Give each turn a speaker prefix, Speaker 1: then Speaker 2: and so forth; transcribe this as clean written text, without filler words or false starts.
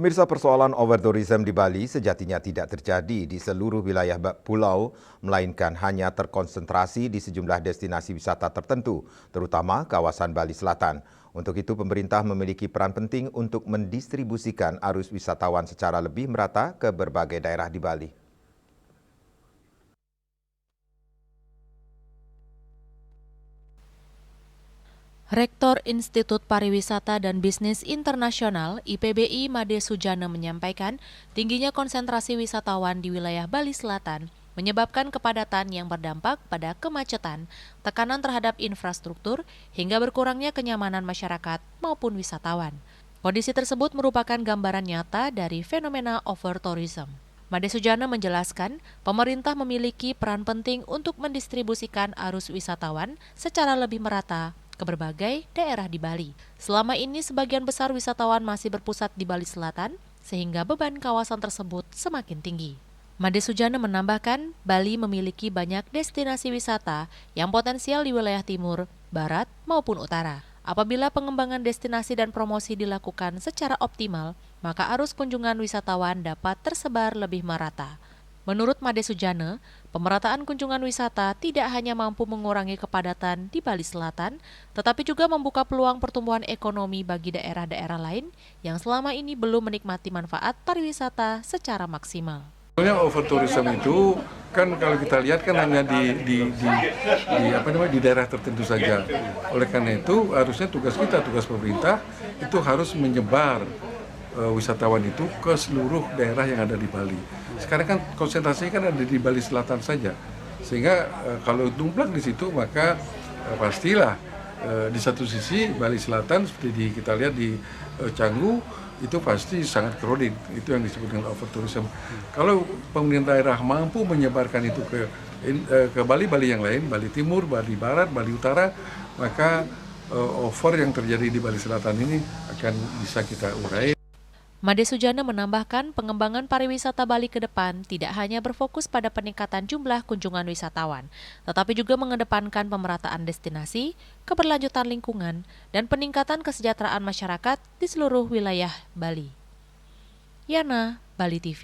Speaker 1: Pemirsa, persoalan overtourism di Bali sejatinya tidak terjadi di seluruh wilayah pulau, melainkan hanya terkonsentrasi di sejumlah destinasi wisata tertentu, terutama kawasan Bali Selatan. Untuk itu, pemerintah memiliki peran penting untuk mendistribusikan arus wisatawan secara lebih merata ke berbagai daerah di Bali.
Speaker 2: Rektor Institut Pariwisata dan Bisnis Internasional (IPBI) Made Sujana menyampaikan, tingginya konsentrasi wisatawan di wilayah Bali Selatan menyebabkan kepadatan yang berdampak pada kemacetan, tekanan terhadap infrastruktur, hingga berkurangnya kenyamanan masyarakat maupun wisatawan. Kondisi tersebut merupakan gambaran nyata dari fenomena overtourism. Made Sujana menjelaskan, pemerintah memiliki peran penting untuk mendistribusikan arus wisatawan secara lebih merata ke berbagai daerah di Bali. Selama ini sebagian besar wisatawan masih berpusat di Bali Selatan, sehingga beban kawasan tersebut semakin tinggi. Made Sujana menambahkan, Bali memiliki banyak destinasi wisata yang potensial di wilayah timur, barat, maupun utara. Apabila pengembangan destinasi dan promosi dilakukan secara optimal, maka arus kunjungan wisatawan dapat tersebar lebih merata. Menurut Made Sujana, pemerataan kunjungan wisata tidak hanya mampu mengurangi kepadatan di Bali Selatan, tetapi juga membuka peluang pertumbuhan ekonomi bagi daerah-daerah lain yang selama ini belum menikmati manfaat pariwisata secara maksimal.
Speaker 3: Sebenarnya overtourism itu kan kalau kita lihat kan hanya di daerah tertentu saja. Oleh karena itu harusnya tugas pemerintah itu harus menyebar wisatawan itu ke seluruh daerah yang ada di Bali. Sekarang kan konsentrasinya kan ada di Bali Selatan saja, sehingga kalau tumplak di situ maka pastilah di satu sisi Bali Selatan seperti kita lihat di Canggu itu pasti sangat crowded, itu yang disebut dengan overtourism. Kalau pemerintah daerah mampu menyebarkan itu ke Bali yang lain, Bali Timur, Bali Barat, Bali Utara, maka over yang terjadi di Bali Selatan ini akan bisa kita urai.
Speaker 2: Made Sujana menambahkan, pengembangan pariwisata Bali ke depan tidak hanya berfokus pada peningkatan jumlah kunjungan wisatawan, tetapi juga mengedepankan pemerataan destinasi, keberlanjutan lingkungan, dan peningkatan kesejahteraan masyarakat di seluruh wilayah Bali. Yana, Bali TV.